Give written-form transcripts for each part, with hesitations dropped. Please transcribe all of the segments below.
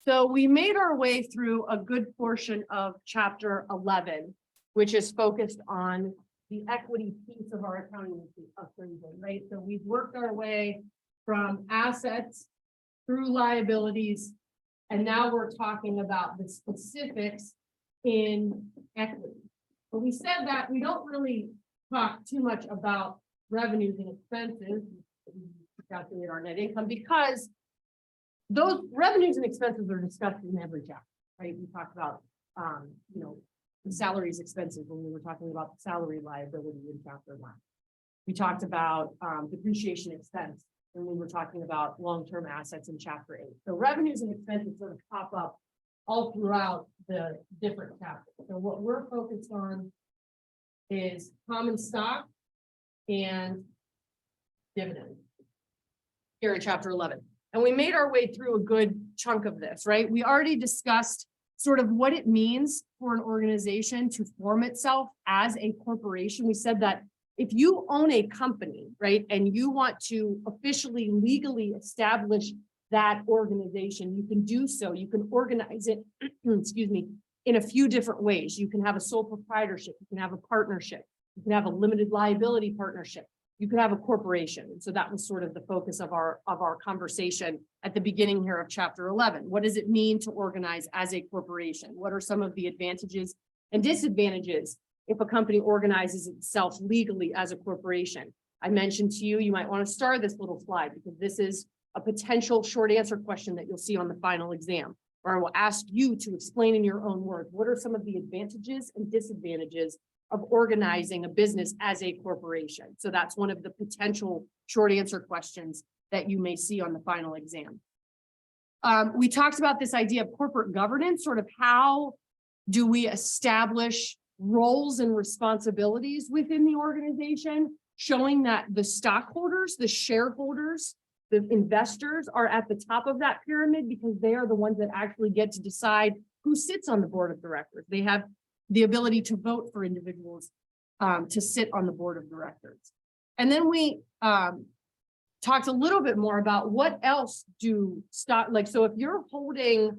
So we made our way through a good portion of chapter 11, which is focused on the equity piece of our accounting equation, right? So we've worked our way from assets through liabilities, and now we're talking about the specifics in equity. But we said that we don't really talk too much about revenues and expenses, calculate our net income, because those revenues and expenses are discussed in every chapter, right? We talked about, the salaries expenses when we were talking about the salary liability in chapter 1. We talked about depreciation expense when we were talking about long-term assets in chapter 8. So revenues and expenses sort of pop up all throughout the different chapters. So what we're focused on is common stock and dividends here in chapter 11. And we made our way through a good chunk of this, right? We already discussed sort of what it means for an organization to form itself as a corporation. We said that if you own a company, right, and you want to officially, legally establish that organization, you can do so. You can organize it, excuse me, in a few different ways. You can have a sole proprietorship, you can have a partnership, you can have a limited liability partnership, you could have a corporation. And so that was sort of the focus of our conversation at the beginning here of chapter 11. What does it mean to organize as a corporation? What are some of the advantages and disadvantages if a company organizes itself legally as a corporation? I mentioned to you, you might want to star this little slide because this is a potential short answer question that you'll see on the final exam, where I will ask you to explain in your own words, what are some of the advantages and disadvantages of organizing a business as a corporation? So that's one of the potential short answer questions that you may see on the final exam. We talked about this idea of corporate governance, sort of how do we establish roles and responsibilities within the organization, showing that the stockholders, the shareholders, the investors are at the top of that pyramid because they are the ones that actually get to decide who sits on the board of directors. They have the ability to vote for individuals to sit on the board of directors. And then we talked a little bit more about what else do stock, like, so if you're holding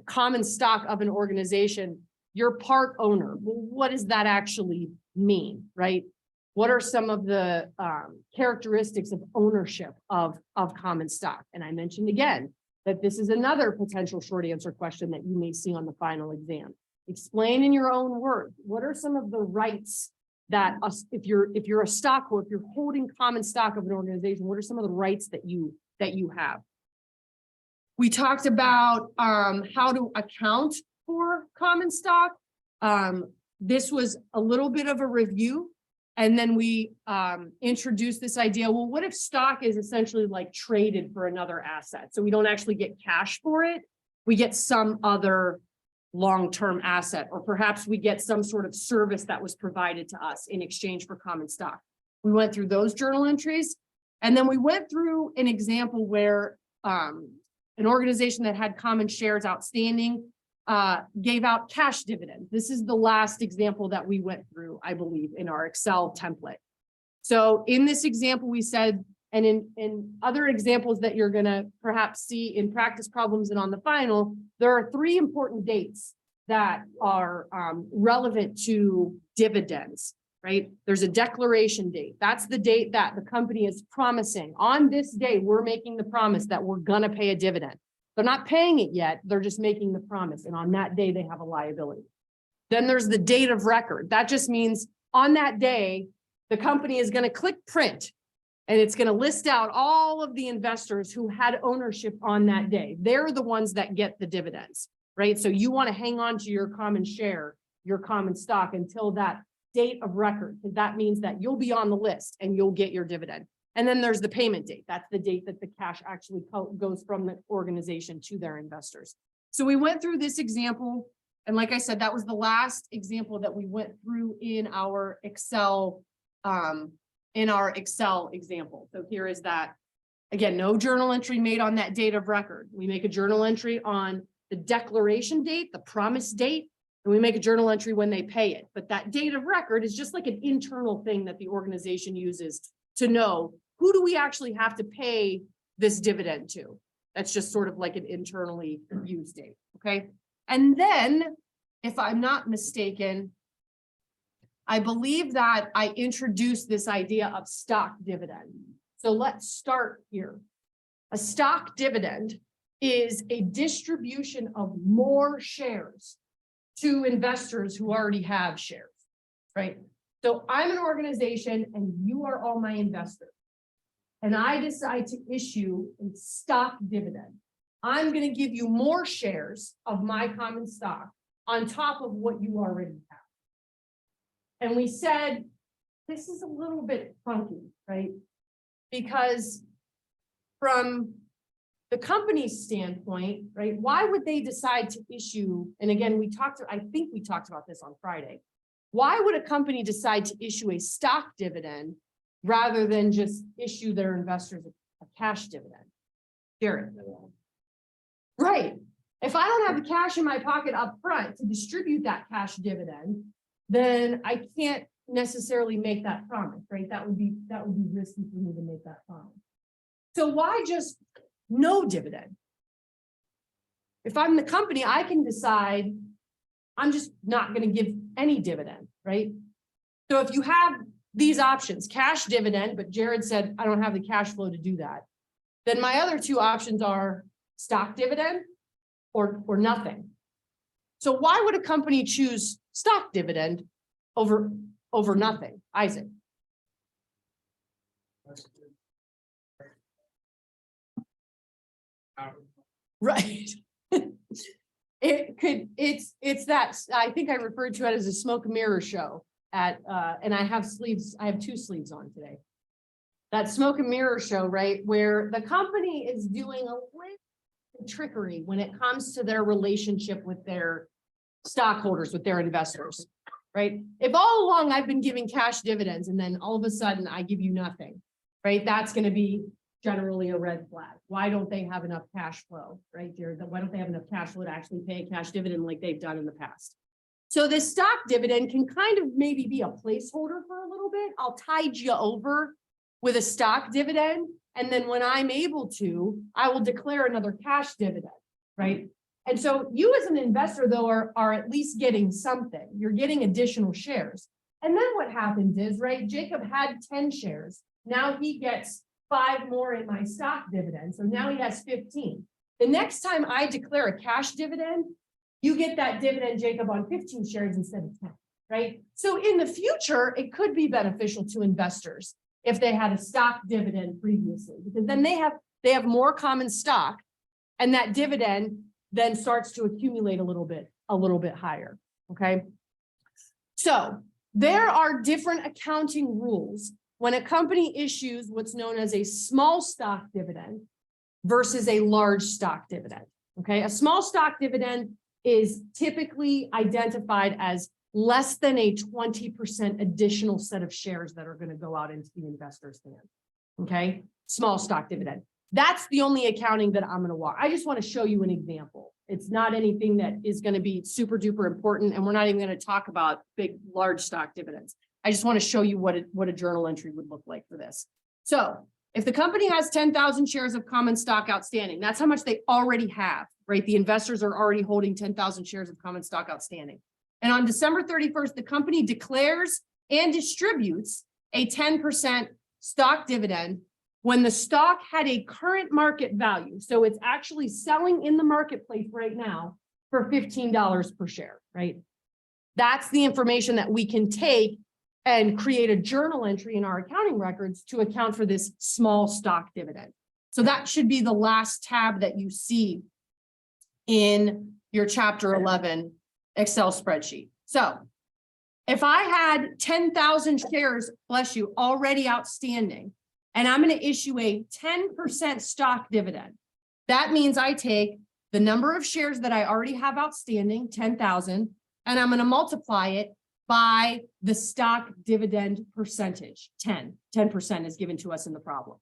common stock of an organization, you're part owner. Well, what does that actually mean, right? What are some of the characteristics of ownership of common stock? And I mentioned again that this is another potential short answer question that you may see on the final exam. Explain in your own words, what are some of the rights that if you're a stockholder, if you're holding common stock of an organization, what are some of the rights that you have? We talked about how to account for common stock. This was a little bit of a review. And then we introduced this idea, well, what if stock is essentially like traded for another asset? So we don't actually get cash for it. We get some other long-term asset, or perhaps we get some sort of service that was provided to us in exchange for common stock. We went through those journal entries. And then we went through an example where an organization that had common shares outstanding gave out cash dividends. This is the last example that we went through, I believe, in our Excel template. So in this example, we said, and in other examples that you're going to perhaps see in practice problems and on the final, there are 3 important dates that are relevant to dividends, right? There's a declaration date. That's the date that the company is promising. On this day, we're making the promise that we're going to pay a dividend. They're not paying it yet. They're just making the promise. And on that day, they have a liability. Then there's the date of record. That just means on that day, the company is going to click print and it's going to list out all of the investors who had ownership on that day. They're the ones that get the dividends, right? So you want to hang on to your common share, your common stock until that date of record. That means that you'll be on the list and you'll get your dividend. And then there's the payment date. That's the date that the cash actually goes from the organization to their investors. So we went through this example. And like I said, that was the last example that we went through in our Excel example. So here is that. Again, no journal entry made on that date of record. We make a journal entry on the declaration date, the promise date, and we make a journal entry when they pay it. But that date of record is just like an internal thing that the organization uses to know, who do we actually have to pay this dividend to? That's just sort of like an internally used date, okay? And then, if I'm not mistaken, I believe that I introduced this idea of stock dividend. So let's start here. A stock dividend is a distribution of more shares to investors who already have shares, right? So I'm an organization and you are all my investors. And I decide to issue a stock dividend. I'm going to give you more shares of my common stock on top of what you already have. And we said, this is a little bit funky, right? Because from the company's standpoint, right, why would they decide to issue, and again, I think we talked about this on Friday. Why would a company decide to issue a stock dividend rather than just issue their investors a cash dividend? Jared. Right. If I don't have the cash in my pocket up front to distribute that cash dividend, then I can't necessarily make that promise, right? That would be risky for me to make that promise. So why just no dividend? If I'm the company, I can decide I'm just not going to give any dividend, right? So if you have these options, cash dividend, but Jared said, I don't have the cash flow to do that, then my other two options are stock dividend or nothing. So why would a company choose stock dividend over nothing? Isaac. Right. It's that, I think I referred to it as a smoke and mirror show and I have two sleeves on today. That smoke and mirror show, right? Where the company is doing a little trickery when it comes to their relationship with their stockholders, with their investors, right? If all along I've been giving cash dividends and then all of a sudden I give you nothing, right? That's going to be generally a red flag. Why don't they have enough cash flow, right, Jared? Why don't they have enough cash flow to actually pay a cash dividend like they've done in the past? So this stock dividend can kind of maybe be a placeholder for a little bit. I'll tide you over with a stock dividend. And then when I'm able to, I will declare another cash dividend, right? And so you as an investor, though, are at least getting something. You're getting additional shares. And then what happens is, right, Jacob had 10 shares. Now he gets 5 more in my stock dividend. So now he has 15. The next time I declare a cash dividend, you get that dividend, Jacob, on 15 shares instead of 10, right? So in the future, it could be beneficial to investors if they had a stock dividend previously, because then they have more common stock, and that dividend then starts to accumulate a little bit higher. Okay. So there are different accounting rules when a company issues what's known as a small stock dividend versus a large stock dividend. Okay. A small stock dividend is typically identified as less than a 20% additional set of shares that are going to go out into the investor's hand. Okay. Small stock dividend. That's the only accounting that I'm going to walk. I just want to show you an example. It's not anything that is going to be super duper important. And we're not even going to talk about large stock dividends. I just want to show you what a journal entry would look like for this. So if the company has 10,000 shares of common stock outstanding, that's how much they already have, right? The investors are already holding 10,000 shares of common stock outstanding. And on December 31st, the company declares and distributes a 10% stock dividend when the stock had a current market value. So it's actually selling in the marketplace right now for $15 per share, right? That's the information that we can take and create a journal entry in our accounting records to account for this small stock dividend. So that should be the last tab that you see in your Chapter 11 Excel spreadsheet. So if I had 10,000 shares, bless you, already outstanding, and I'm going to issue a 10% stock dividend, that means I take the number of shares that I already have outstanding, 10,000, and I'm going to multiply it by the stock dividend percentage, 10% is given to us in the problem.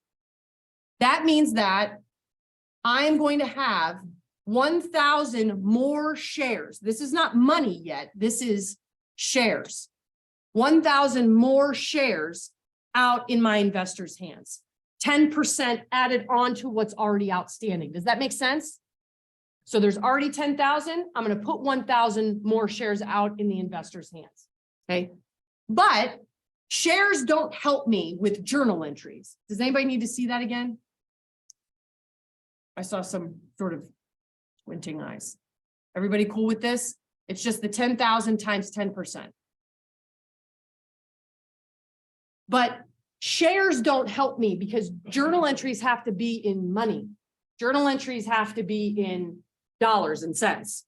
That means that I'm going to have 1,000 more shares. This is not money yet. This is shares. 1,000 more shares out in my investors' hands. 10% added on to what's already outstanding. Does that make sense? So there's already 10,000. I'm going to put 1,000 more shares out in the investor's hands. Okay. But shares don't help me with journal entries. Does anybody need to see that again? I saw some sort of squinting eyes. Everybody cool with this? It's just the 10,000 times 10%. But shares don't help me because journal entries have to be in money. Journal entries have to be in dollars and cents.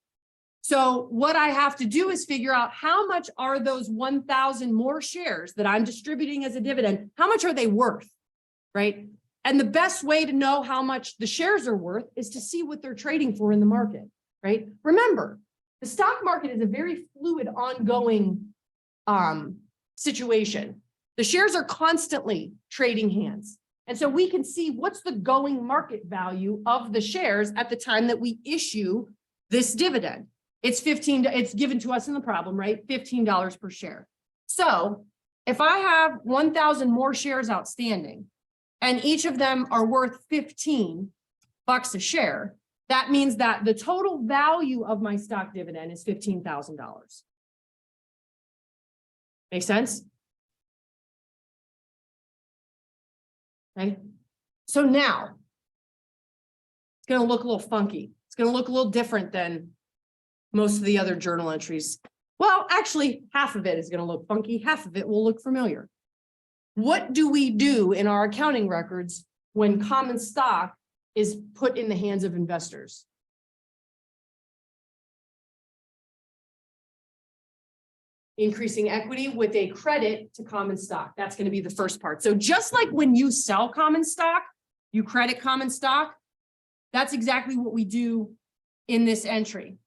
So what I have to do is figure out how much are those 1,000 more shares that I'm distributing as a dividend, how much are they worth, right? And the best way to know how much the shares are worth is to see what they're trading for in the market, right? Remember, the stock market is a very fluid, ongoing situation. The shares are constantly trading hands. And so we can see what's the going market value of the shares at the time that we issue this dividend. It's given to us in the problem, right? $15 per share. So if I have 1,000 more shares outstanding and each of them are worth $15 a share, that means that the total value of my stock dividend is $15,000. Make sense? Okay. So now it's going to look a little funky. It's going to look a little different than most of the other journal entries. Well, actually, half of it is going to look funky. Half of it will look familiar. What do we do in our accounting records when common stock is put in the hands of investors? Increasing equity with a credit to common stock. That's going to be the first part. So just like when you sell common stock, you credit common stock. That's exactly what we do in this entry.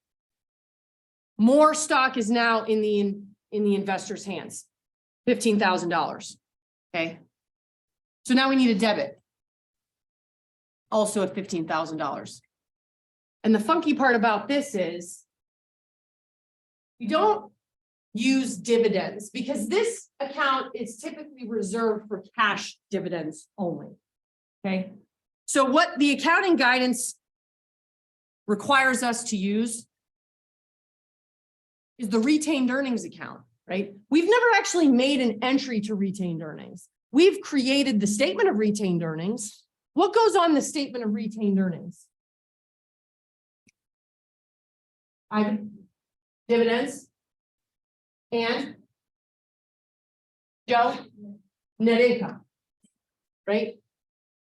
More stock is now in the investor's hands, $15,000. Okay. So now we need a debit, also at $15,000. And the funky part about this is you don't use dividends because this account is typically reserved for cash dividends only. Okay. So what the accounting guidance requires us to use is the retained earnings account, right? We've never actually made an entry to retained earnings. We've created the statement of retained earnings. What goes on the statement of retained earnings? Dividends. And Joe, net income, right?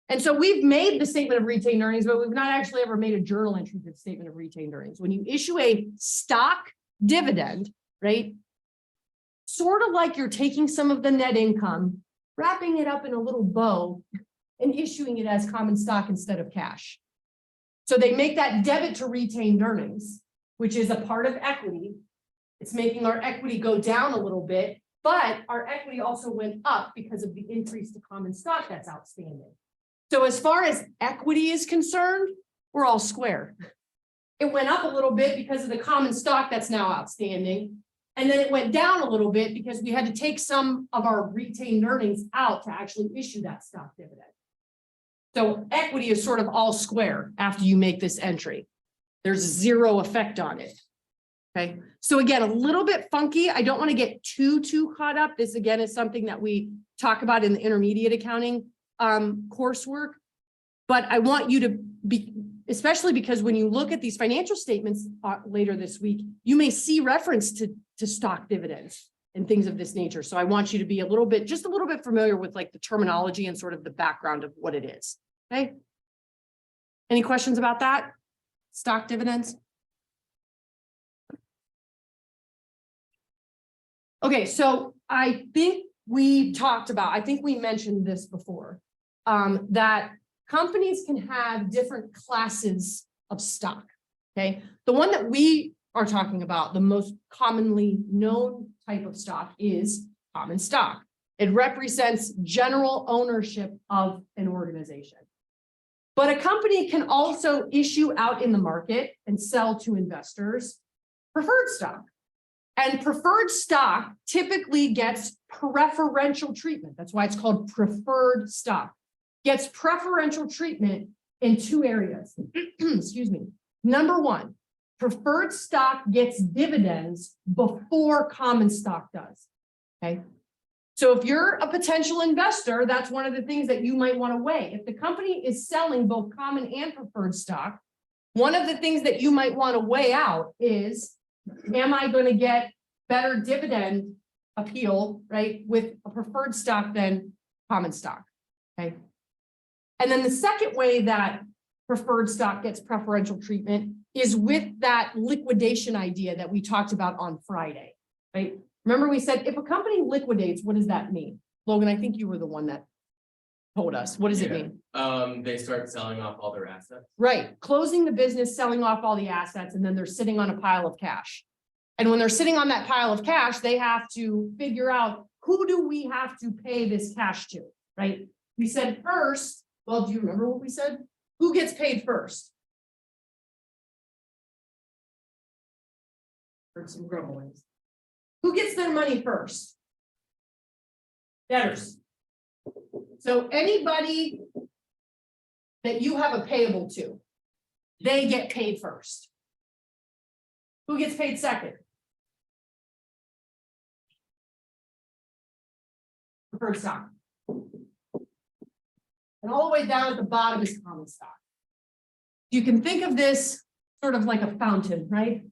And so we've made the statement of retained earnings, but we've not actually ever made a journal entry for the statement of retained earnings. When you issue a stock dividend, right? Sort of like you're taking some of the net income, wrapping it up in a little bow and issuing it as common stock instead of cash. So they make that debit to retained earnings, which is a part of equity. It's making our equity go down a little bit, but our equity also went up because of the increase to common stock that's outstanding. So as far as equity is concerned, we're all square. It went up a little bit because of the common stock that's now outstanding. And then it went down a little bit because we had to take some of our retained earnings out to actually issue that stock dividend. So equity is sort of all square after you make this entry. There's zero effect on it. Okay, so again, a little bit funky. I don't want to get too caught up. This again is something that we talk about in the intermediate accounting coursework. But I want you to be, especially because when you look at these financial statements later this week, you may see reference to stock dividends and things of this nature. So I want you to be just a little bit familiar with like the terminology and sort of the background of what it is. Okay. Any questions about that? Stock dividends? Okay, so I think we mentioned this before, that companies can have different classes of stock, okay? The one that we are talking about, the most commonly known type of stock is common stock. It represents general ownership of an organization. But a company can also issue out in the market and sell to investors preferred stock. And preferred stock typically gets preferential treatment. That's why it's called preferred stock. gets preferential treatment in two areas. Excuse me. Number one, preferred stock gets dividends before common stock does. Okay. So if you're a potential investor, that's one of the things that you might want to weigh. If the company is selling both common and preferred stock, one of the things that you might want to weigh out is, am I going to get better dividend appeal, right, with a preferred stock than common stock? Okay. And then the second way that preferred stock gets preferential treatment is with that liquidation idea that we talked about on Friday, right? Remember we said, if a company liquidates, what does that mean? Logan, I think you were the one that told us. What does it mean? They start selling off all their assets. Right. Closing the business, selling off all the assets, and then they're sitting on a pile of cash. And when they're sitting on that pile of cash, they have to figure out, who do we have to pay this cash to, right? We said first, well, do you remember what we said? Who gets paid first? Heard some grumblings. Who gets their money first? Debtors. So anybody that you have a payable to, they get paid first. Who gets paid second? Preferred stock. And all the way down at the bottom is common stock. You can think of this sort of like a fountain, right?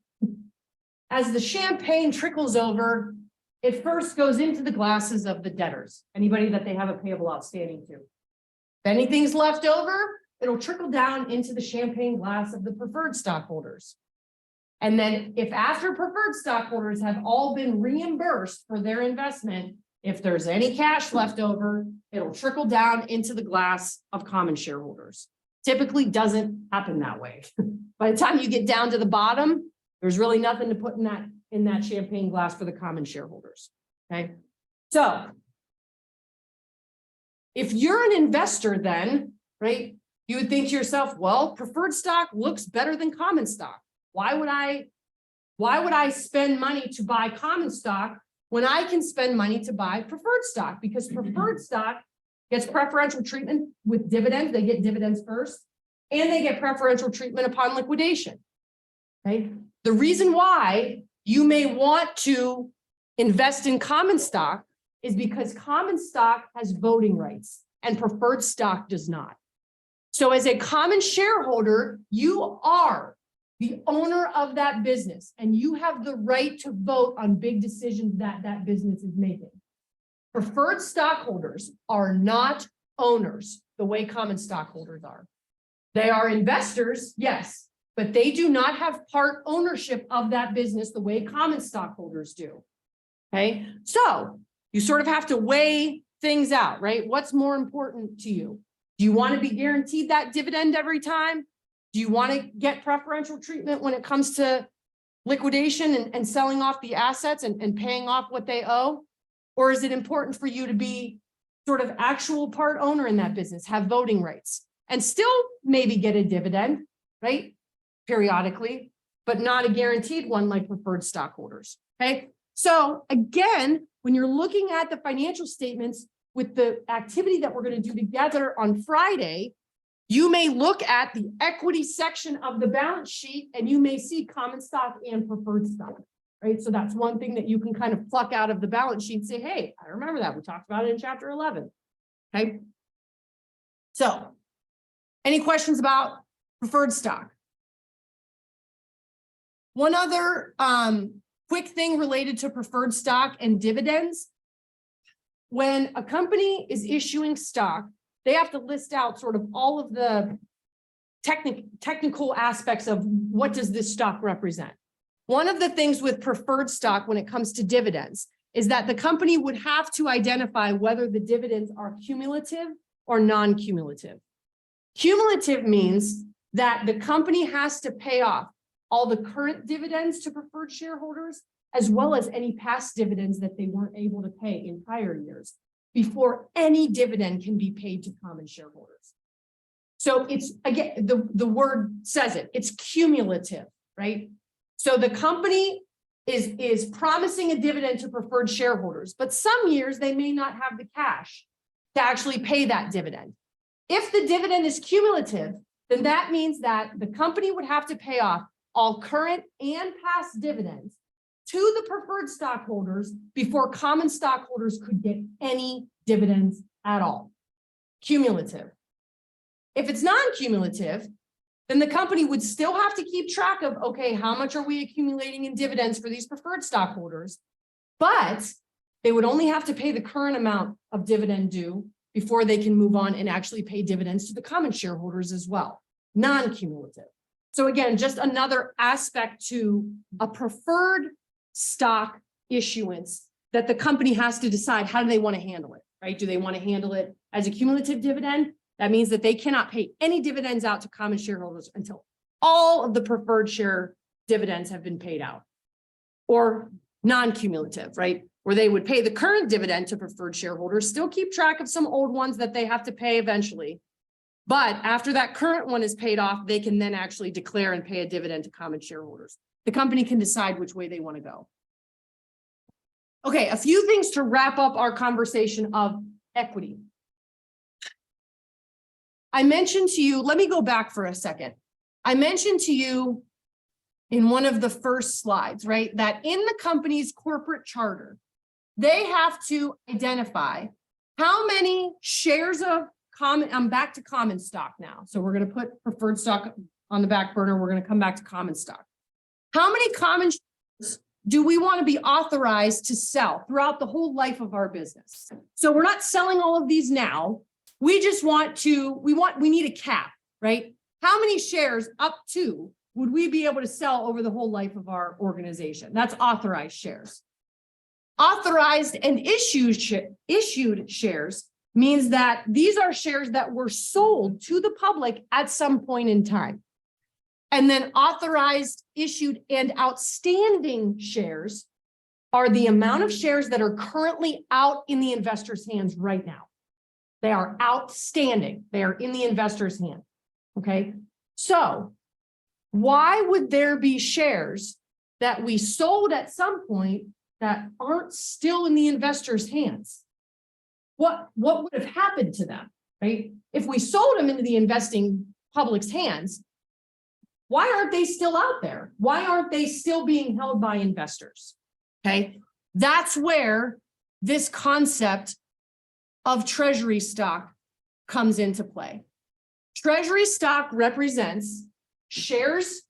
As the champagne trickles over, it first goes into the glasses of the debtors, anybody that they have a payable outstanding to. If anything's left over, it'll trickle down into the champagne glass of the preferred stockholders. And then if after preferred stockholders have all been reimbursed for their investment, if there's any cash left over, it'll trickle down into the glass of common shareholders. Typically doesn't happen that way. By the time you get down to the bottom, there's really nothing to put in that champagne glass for the common shareholders. Okay. So if you're an investor, then, right, you would think to yourself, well, preferred stock looks better than common stock. Why would I spend money to buy common stock when I can spend money to buy preferred stock? Because preferred stock gets preferential treatment with dividends. They get dividends first, and they get preferential treatment upon liquidation. Okay. The reason why you may want to invest in common stock is because common stock has voting rights and preferred stock does not. So as a common shareholder, you are the owner of that business and you have the right to vote on big decisions that that business is making. Preferred stockholders are not owners the way common stockholders are. They are investors, yes, but they do not have part ownership of that business the way common stockholders do. Okay, so you sort of have to weigh things out, right? What's more important to you? Do you want to be guaranteed that dividend every time? Do you want to get preferential treatment when it comes to liquidation and selling off the assets and paying off what they owe? Or is it important for you to be sort of actual part owner in that business, have voting rights, and still maybe get a dividend, right? Periodically, but not a guaranteed one like preferred stockholders. Okay. So again, when you're looking at the financial statements with the activity that we're going to do together on Friday, you may look at the equity section of the balance sheet and you may see common stock and preferred stock, right? So that's one thing that you can kind of pluck out of the balance sheet and say, hey, I remember that. We talked about it in chapter 11. Okay. So any questions about preferred stock? One other quick thing related to preferred stock and dividends. When a company is issuing stock, they have to list out sort of all of the technical aspects of what does this stock represent. One of the things with preferred stock when it comes to dividends is that the company would have to identify whether the dividends are cumulative or non-cumulative. Cumulative means that the company has to pay off all the current dividends to preferred shareholders, as well as any past dividends that they weren't able to pay in prior years before any dividend can be paid to common shareholders. So it's, again, the word says it, it's cumulative, right? So the company is promising a dividend to preferred shareholders, but some years they may not have the cash to actually pay that dividend. If the dividend is cumulative, then that means that the company would have to pay off all current and past dividends to the preferred stockholders before common stockholders could get any dividends at all. Cumulative. If it's non-cumulative, then the company would still have to keep track of, okay, how much are we accumulating in dividends for these preferred stockholders? But they would only have to pay the current amount of dividend due before they can move on and actually pay dividends to the common shareholders as well. Non-cumulative. So again, just another aspect to a preferred stock issuance that the company has to decide how do they want to handle it, right? Do they want to handle it as a cumulative dividend? That means that they cannot pay any dividends out to common shareholders until all of the preferred share dividends have been paid out. Or non-cumulative, right? Where they would pay the current dividend to preferred shareholders, still keep track of some old ones that they have to pay eventually. But after that current one is paid off, they can then actually declare and pay a dividend to common shareholders. The company can decide which way they want to go. Okay, a few things to wrap up our conversation of equity. I mentioned to you, let me go back for a second. I mentioned to you in one of the first slides, right, that in the company's corporate charter, they have to identify how many shares of common, I'm back to common stock now. So we're going to put preferred stock on the back burner. We're going to come back to common stock. How many common shares do we want to be authorized to sell throughout the whole life of our business? So we're not selling all of these now. We just want to, we need a cap, right? How many shares up to would we be able to sell over the whole life of our organization? That's authorized shares. Authorized and issued shares means that these are shares that were sold to the public at some point in time. And then authorized, issued, and outstanding shares are the amount of shares that are currently out in the investor's hands right now. They are outstanding. They are in the investor's hand. Okay. So why would there be shares that we sold at some point that aren't still in the investor's hands? What would have happened to them, right? If we sold them into the investing public's hands, why aren't they still out there? Why aren't they still being held by investors? Okay, that's where this concept of treasury stock comes into play. Treasury stock represents shares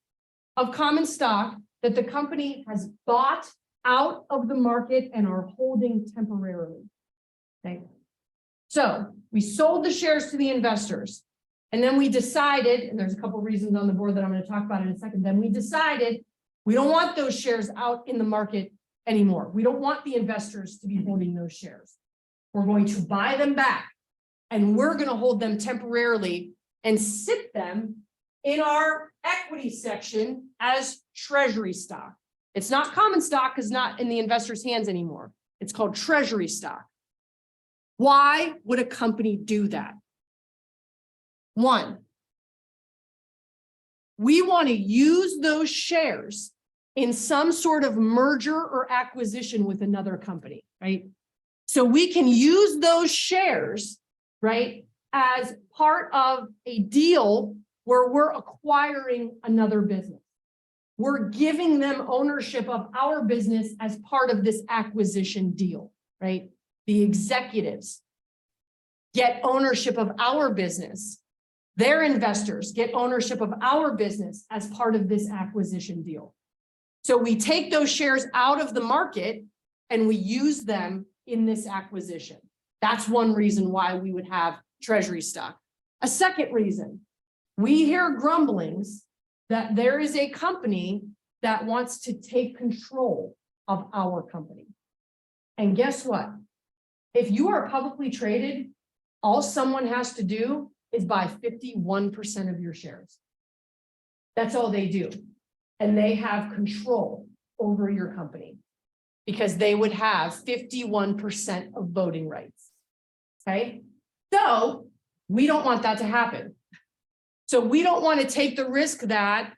of common stock that the company has bought out of the market and are holding temporarily. Okay. So we sold the shares to the investors, and then we decided, and there's a couple of reasons on the board that I'm going to talk about in a second, then we decided we don't want those shares out in the market anymore. We don't want the investors to be holding those shares. We're going to buy them back, and we're going to hold them temporarily and sit them in our equity section as treasury stock. It's not common stock, because it's not in the investor's hands anymore. It's called treasury stock. Why would a company do that? One, we want to use those shares in some sort of merger or acquisition with another company, right? So we can use those shares, right, as part of a deal where we're acquiring another business. We're giving them ownership of our business as part of this acquisition deal, right? The executives get ownership of our business. Their investors get ownership of our business as part of this acquisition deal. So we take those shares out of the market and we use them in this acquisition. That's one reason why we would have treasury stock. A second reason, we hear grumblings that there is a company that wants to take control of our company. And guess what? If you are publicly traded, all someone has to do is buy 51% of your shares. That's all they do. And they have control over your company because they would have 51% of voting rights. Okay. So we don't want that to happen. So we don't want to take the risk that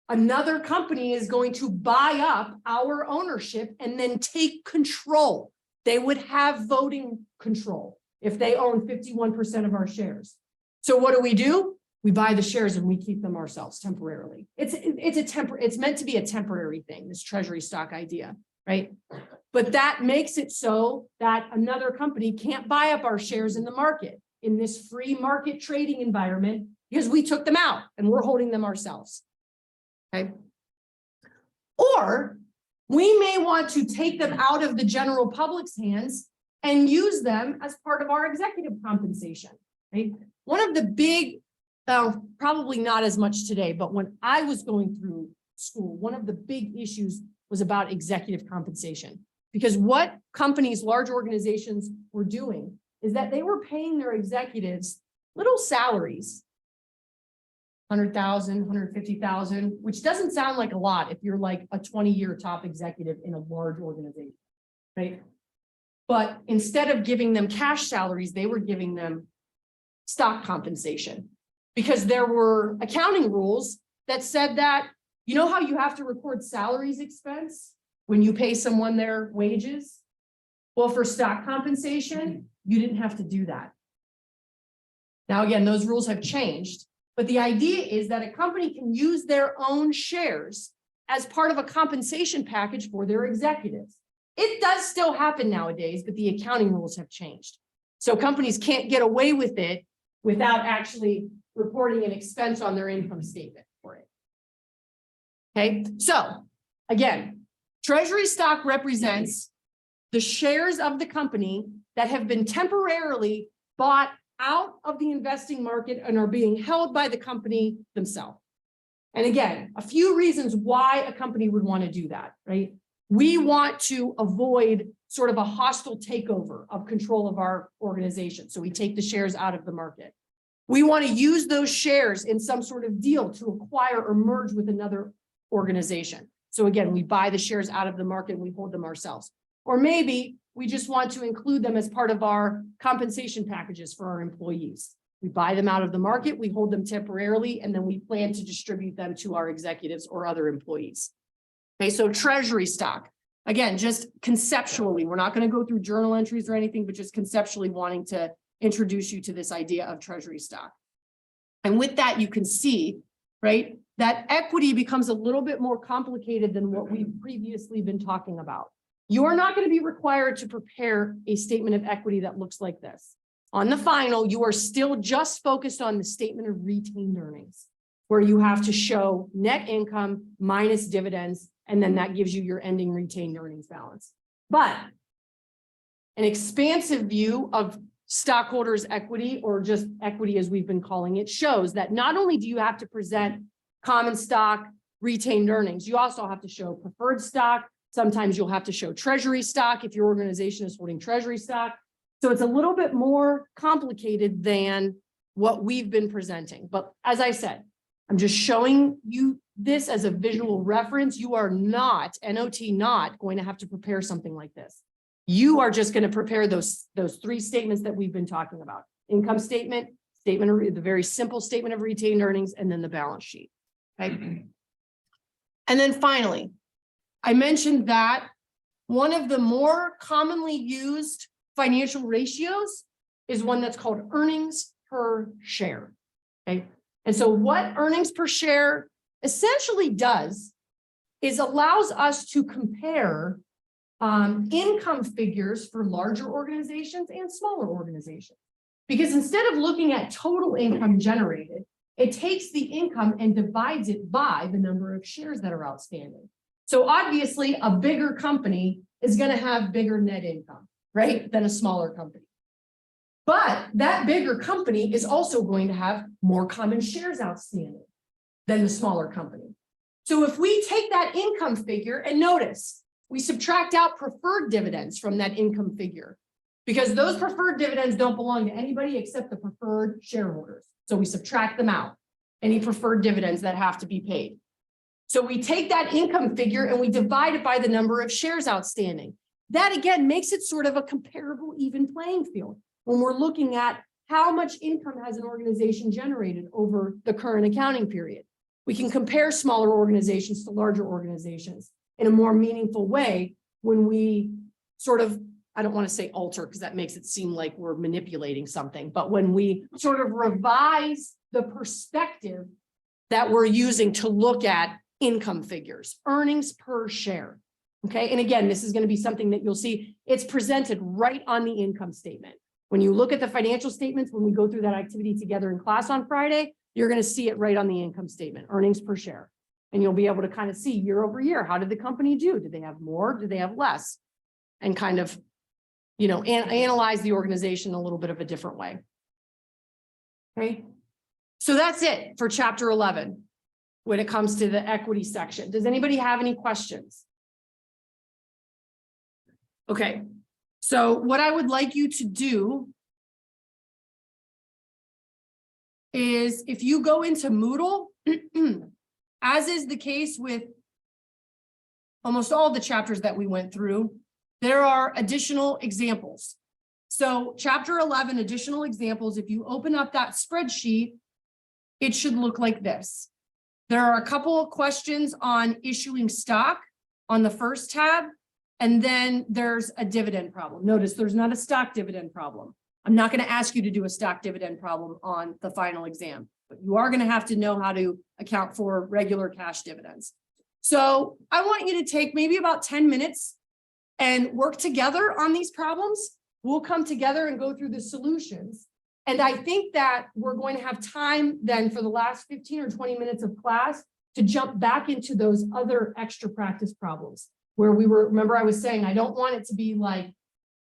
another company is going to buy up our ownership and then take control. They would have voting control. if they own 51% of our shares. So what do? We buy the shares and we keep them ourselves temporarily. It's meant to be a temporary thing, this treasury stock idea, right? But that makes it so that another company can't buy up our shares in the market in this free market trading environment because we took them out and we're holding them ourselves. Okay. Or we may want to take them out of the general public's hands and use them as part of our executive compensation, right? One of the big, probably not as much today, but when I was going through school, one of the big issues was about executive compensation. Because what companies, large organizations were doing is that they were paying their executives little salaries, 100,000, 150,000, which doesn't sound like a lot if you're like a 20-year top executive in a large organization, right? But instead of giving them cash salaries, they were giving them stock compensation because there were accounting rules that said that, you know how you have to record salaries expense when you pay someone their wages? Well, for stock compensation, you didn't have to do that. Now, again, those rules have changed, but the idea is that a company can use their own shares as part of a compensation package for their executives. It does still happen nowadays, but the accounting rules have changed. So companies can't get away with it without actually reporting an expense on their income statement for it. Okay, so again, treasury stock represents the shares of the company that have been temporarily bought out of the investing market and are being held by the company themselves. And again, a few reasons why a company would want to do that, right? We want to avoid sort of a hostile takeover of control of our organization. So we take the shares out of the market. We want to use those shares in some sort of deal to acquire or merge with another organization. So again, we buy the shares out of the market and we hold them ourselves. Or maybe we just want to include them as part of our compensation packages for our employees. We buy them out of the market, we hold them temporarily, and then we plan to distribute them to our executives or other employees. Okay, so treasury stock. Again, just conceptually, we're not going to go through journal entries or anything, but just conceptually wanting to introduce you to this idea of treasury stock. And with that, you can see, right, that equity becomes a little bit more complicated than what we've previously been talking about. You're not going to be required to prepare a statement of equity that looks like this. On the final, you are still just focused on the statement of retained earnings, where you have to show net income minus dividends, and then that gives you your ending retained earnings balance. But an expansive view of stockholders' equity, or just equity as we've been calling it, shows that not only do you have to present common stock, retained earnings, you also have to show preferred stock. Sometimes you'll have to show treasury stock if your organization is holding treasury stock. So it's a little bit more complicated than what we've been presenting. But as I said, I'm just showing you this as a visual reference. You are not, not going to have to prepare something like this. You are just going to prepare those three statements that we've been talking about. Income statement, the very simple statement of retained earnings, and then the balance sheet. Okay. And then finally, I mentioned that one of the more commonly used financial ratios is one that's called earnings per share. Okay. And so what earnings per share essentially does is allows us to compare income figures for larger organizations and smaller organizations. Because instead of looking at total income generated, it takes the income and divides it by the number of shares that are outstanding. So obviously a bigger company is going to have bigger net income, right, than a smaller company. But that bigger company is also going to have more common shares outstanding than the smaller company. So if we take that income figure and notice, we subtract out preferred dividends from that income figure because those preferred dividends don't belong to anybody except the preferred shareholders. So we subtract them out, any preferred dividends that have to be paid. So we take that income figure and we divide it by the number of shares outstanding. That again makes it sort of a comparable even playing field when we're looking at how much income has an organization generated over the current accounting period. We can compare smaller organizations to larger organizations in a more meaningful way when we sort of I don't want to say alter because that makes it seem like we're manipulating something, but when we sort of revise the perspective that we're using to look at income figures, earnings per share. Okay, and again, this is going to be something that you'll see, it's presented right on the income statement. When you look at the financial statements, when we go through that activity together in class on Friday, you're going to see it right on the income statement, earnings per share. And you'll be able to kind of see year over year, how did the company do? Did they have more? Did they have less? And kind of, analyze the organization a little bit of a different way. Okay, so that's it for chapter 11 when it comes to the equity section. Does anybody have any questions? Okay, so what I would like you to do is if you go into Moodle, as is the case with almost all the chapters that we went through, there are additional examples. So chapter 11, additional examples, if you open up that spreadsheet, it should look like this. There are a couple of questions on issuing stock on the first tab, and then there's a dividend problem. Notice there's not a stock dividend problem. I'm not going to ask you to do a stock dividend problem on the final exam, but you are going to have to know how to account for regular cash dividends. So I want you to take maybe about 10 minutes and work together on these problems. We'll come together and go through the solutions. And I think that we're going to have time then for the last 15 or 20 minutes of class to jump back into those other extra practice problems where we were, remember I was saying, I don't want it to be like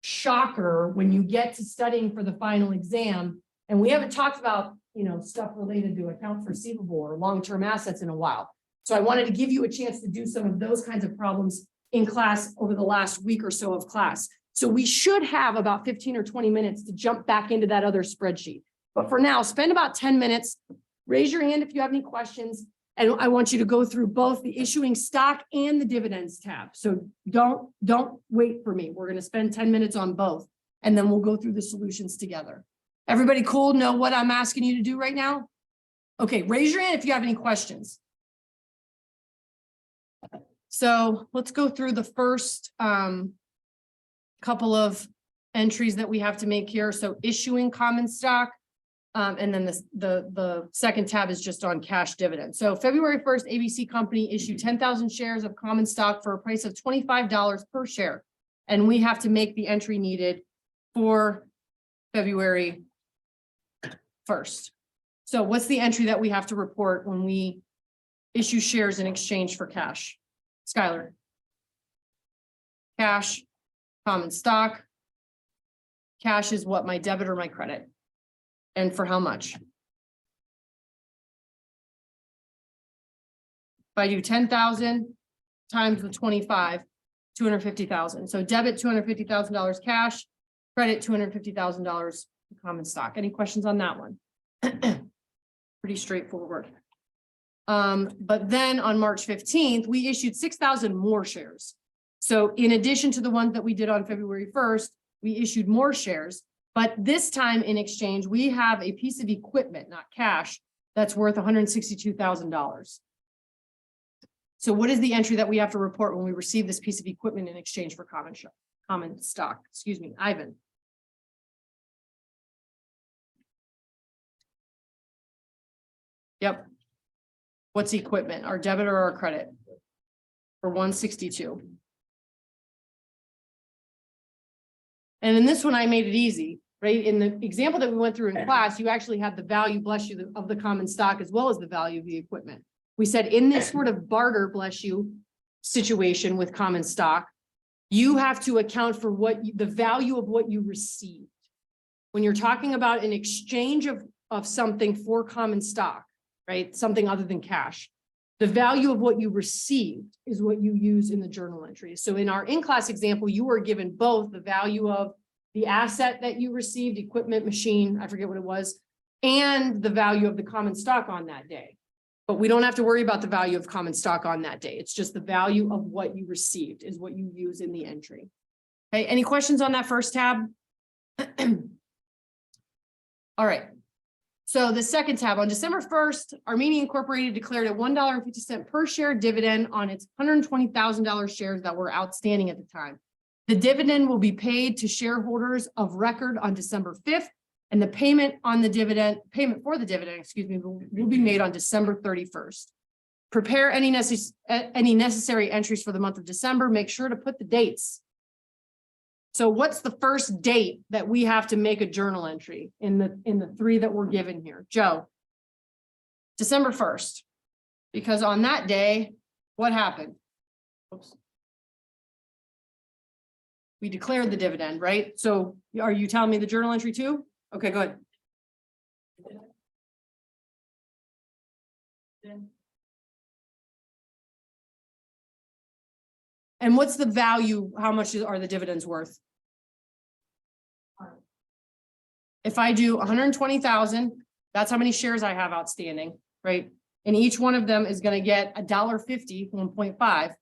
shocker when you get to studying for the final exam. And we haven't talked about, stuff related to accounts receivable or long-term assets in a while. So I wanted to give you a chance to do some of those kinds of problems in class over the last week or so of class. So we should have about 15 or 20 minutes to jump back into that other spreadsheet. But for now, spend about 10 minutes, raise your hand if you have any questions. And I want you to go through both the issuing stock and the dividends tab. So don't wait for me. We're going to spend 10 minutes on both, and then we'll go through the solutions together. Everybody cool? Know what I'm asking you to do right now? Okay, raise your hand if you have any questions. So let's go through the first couple of entries that we have to make here. So issuing common stock. And then the second tab is just on cash dividends. So February 1st, ABC Company issued 10,000 shares of common stock for a price of $25 per share. And we have to make the entry needed for February 1st. So what's the entry that we have to report when we issue shares in exchange for cash? Skylar. Cash, common stock. Cash is what, my debit or my credit? And for how much? If I do 10,000 times the 25, 250,000. So debit $250,000 cash, credit $250,000 common stock. Any questions on that one? Pretty straightforward. But then on March 15th, we issued 6,000 more shares. So in addition to the ones that we did on February 1st, we issued more shares. But this time in exchange, we have a piece of equipment, not cash, that's worth $162,000. So what is the entry that we have to report when we receive this piece of equipment in exchange for common stock? Excuse me, Ivan. Yep. What's equipment, our debit or our credit? For 162. And in this one, I made it easy, right? In the example that we went through in class, you actually had the value, bless you, of the common stock as well as the value of the equipment. We said in this sort of barter, bless you, situation with common stock, you have to account for the value of what you received. When you're talking about an exchange of something for common stock, right? Something other than cash. The value of what you received is what you use in the journal entries. So in our in-class example, you were given both the value of the asset that you received, equipment, machine, I forget what it was, and the value of the common stock on that day. But we don't have to worry about the value of common stock on that day. It's just the value of what you received is what you use in the entry. Okay, any questions on that first tab? All right. So the second tab, on December 1st, Armenia Incorporated declared a $1.50 per share dividend on its $120,000 shares that were outstanding at the time. The dividend will be paid to shareholders of record on December 5th, and the payment for the dividend, excuse me, will be made on December 31st. Prepare any necessary entries for the month of December. Make sure to put the dates. So what's the first date that we have to make a journal entry in the three that we're given here? Joe, December 1st, because on that day, what happened? Oops. We declared the dividend, right? So are you telling me the journal entry too? Okay, go ahead. And what's the value? How much are the dividends worth? If I do 120,000, that's how many shares I have outstanding, right? And each one of them is going to get $1.50, 1.5.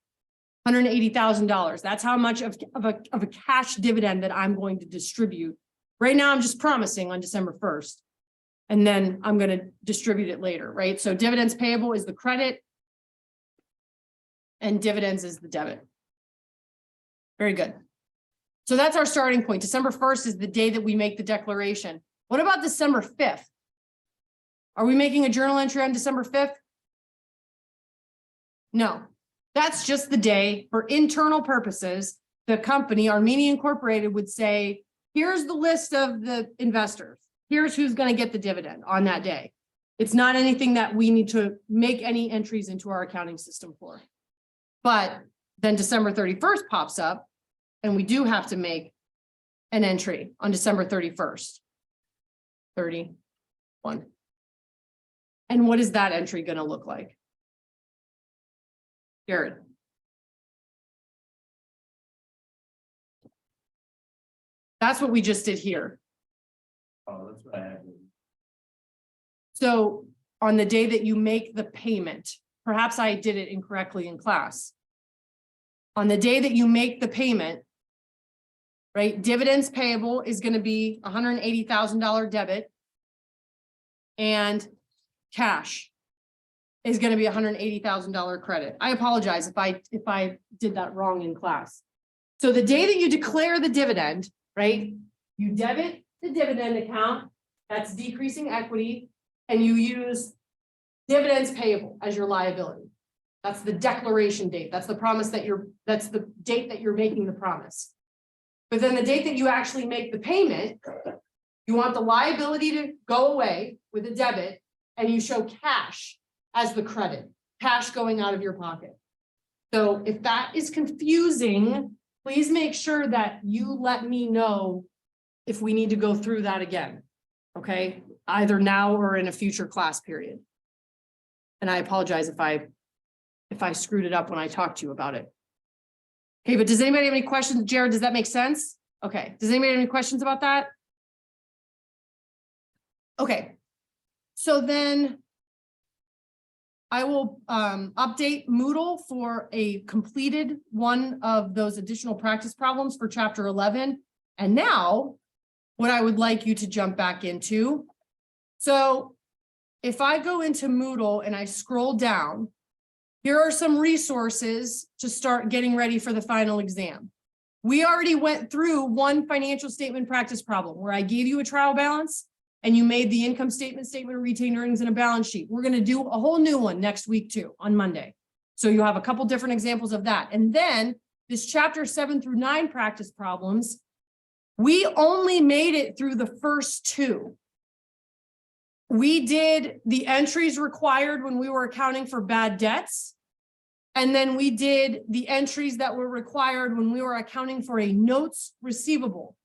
$180,000. That's how much of a cash dividend that I'm going to distribute. Right now, I'm just promising on December 1st, and then I'm going to distribute it later, right? So dividends payable is the credit, and dividends is the debit. Very good. So that's our starting point. December 1st is the day that we make the declaration. What about December 5th? Are we making a journal entry on December 5th? No. That's just the day for internal purposes. The company, Armenia Incorporated, would say, here's the list of the investors. Here's who's going to get the dividend on that day. It's not anything that we need to make any entries into our accounting system for. But then December 31st pops up, and we do have to make an entry on December 31st. 31. And what is that entry going to look like? Jared. That's what we just did here. Oh, that's what I have. So on the day that you make the payment, perhaps I did it incorrectly in class. On the day that you make the payment, right, dividends payable is going to be $180,000 debit, and cash is going to be $180,000 credit. I apologize if I did that wrong in class. So the day that you declare the dividend, right, you debit the dividend account, that's decreasing equity, and you use dividends payable as your liability. That's the declaration date. That's the promise that that's the date that you're making the promise. But then the date that you actually make the payment, you want the liability to go away with a debit, and you show cash as the credit, cash going out of your pocket. So if that is confusing, please make sure that you let me know if we need to go through that again, okay? Either now or in a future class period. And I apologize if I screwed it up when I talked to you about it. Okay, but does anybody have any questions? Jared, does that make sense? Okay, does anybody have any questions about that? Okay, so then I will update Moodle for a completed one of those additional practice problems for chapter 11. And now what I would like you to jump back into. So if I go into Moodle and I scroll down, here are some resources to start getting ready for the final exam. We already went through one financial statement practice problem where I gave you a trial balance and you made the income statement, statement of retained earnings, and a balance sheet. We're going to do a whole new one next week too, on Monday. So you have a couple different examples of that. And then this chapter 7 through 9 practice problems, we only made it through the first two. We did the entries required when we were accounting for bad debts. And then we did the entries that were required when we were accounting for a notes receivable.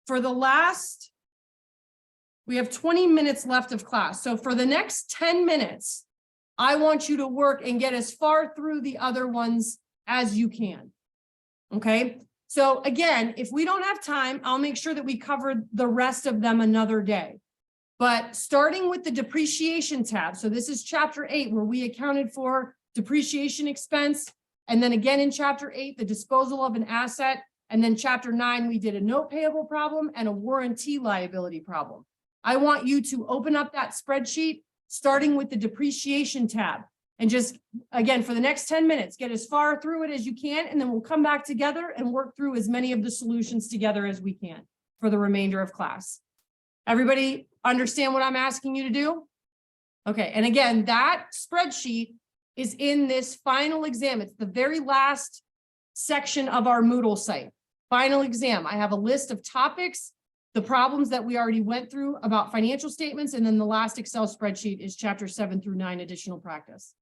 For the last, we have 20 minutes left of class. So for the next 10 minutes, I want you to work and get as far through the other ones as you can. Okay. So again, if we don't have time, I'll make sure that we cover the rest of them another day. But starting with the depreciation tab. So this is chapter 8, where we accounted for depreciation expense. And then again in chapter 8, the disposal of an asset. And then chapter 9, we did a note payable problem and a warranty liability problem. I want you to open up that spreadsheet, starting with the depreciation tab. And just, again, for the next 10 minutes, get as far through it as you can, and then we'll come back together and work through as many of the solutions together as we can for the remainder of class. Everybody understand what I'm asking you to do? Okay, and again, that spreadsheet is in this final exam. It's the very last section of our Moodle site. Final exam. I have a list of topics, the problems that we already went through about financial statements, and then the last Excel spreadsheet is chapter 7 through 9 additional practice.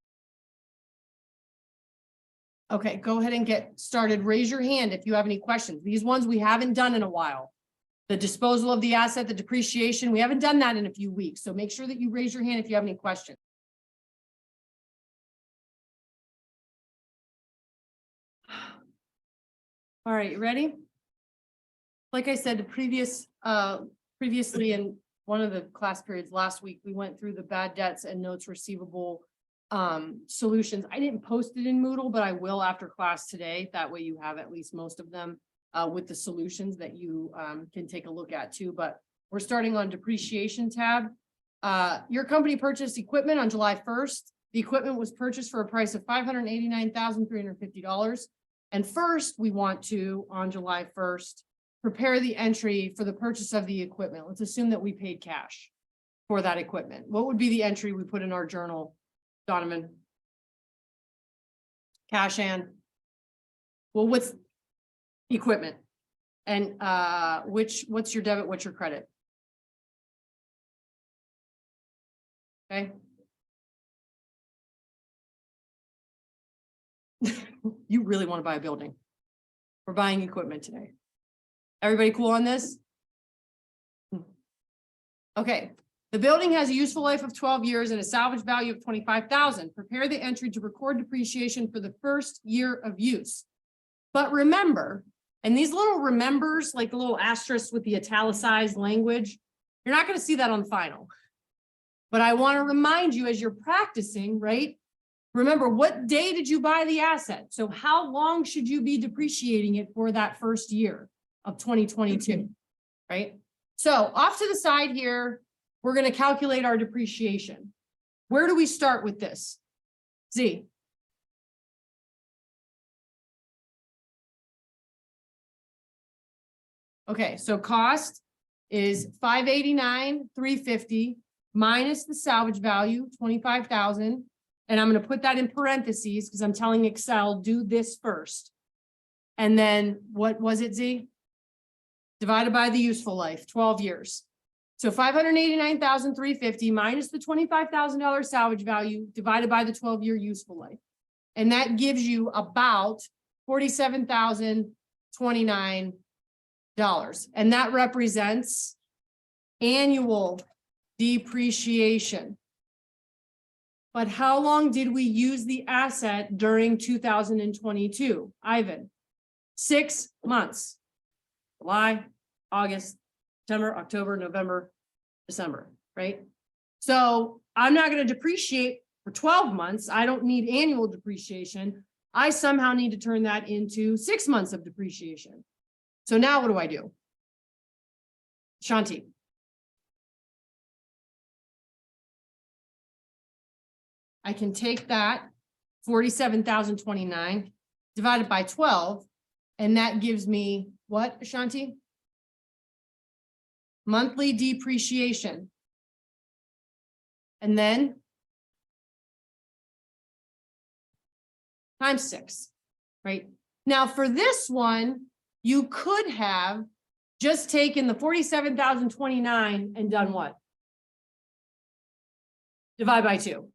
Okay, go ahead and get started. Raise your hand if you have any questions. These ones we haven't done in a while. The disposal of the asset, the depreciation, we haven't done that in a few weeks. So make sure that you raise your hand if you have any questions. All right, you ready? Like I said, previously in one of the class periods last week, we went through the bad debts and notes receivable solutions. I didn't post it in Moodle, but I will after class today. That way you have at least most of them with the solutions that you can take a look at too. But we're starting on depreciation tab. Your company purchased equipment on July 1st. The equipment was purchased for a price of $589,350. And first, we want to, on July 1st, prepare the entry for the purchase of the equipment. Let's assume that we paid cash for that equipment. What would be the entry we put in our journal, Donovan? Cash and, well, what's equipment? And what's your debit, what's your credit? Okay. You really want to buy a building. We're buying equipment today. Everybody cool on this? Okay. The building has a useful life of 12 years and a salvage value of $25,000. Prepare the entry to record depreciation for the first year of use. But remember, and these little remembers, like the little asterisks with the italicized language, you're not going to see that on final. But I want to remind you as you're practicing, right? Remember, what day did you buy the asset? So how long should you be depreciating it for that first year of 2022, right? So off to the side here, we're going to calculate our depreciation. Where do we start with this? Z. Okay, so cost is $589,350 minus the salvage value, $25,000. And I'm going to put that in parentheses because I'm telling Excel, do this first. And then what was it, Z? Divided by the useful life, 12 years. So $589,350 minus the $25,000 salvage value divided by the 12-year useful life. And that gives you about $47,029. And that represents annual depreciation. But how long did we use the asset during 2022? Ivan, 6 months. July, August, September, October, November, December, right? So I'm not going to depreciate for 12 months. I don't need annual depreciation. I somehow need to turn that into 6 months of depreciation. So now what do I do? Shanti. I can take that 47,029 divided by 12, and that gives me what, Shanti? Monthly depreciation. And then times 6, right? Now for this one, you could have just taken the 47,029 and done what? Divide by 2.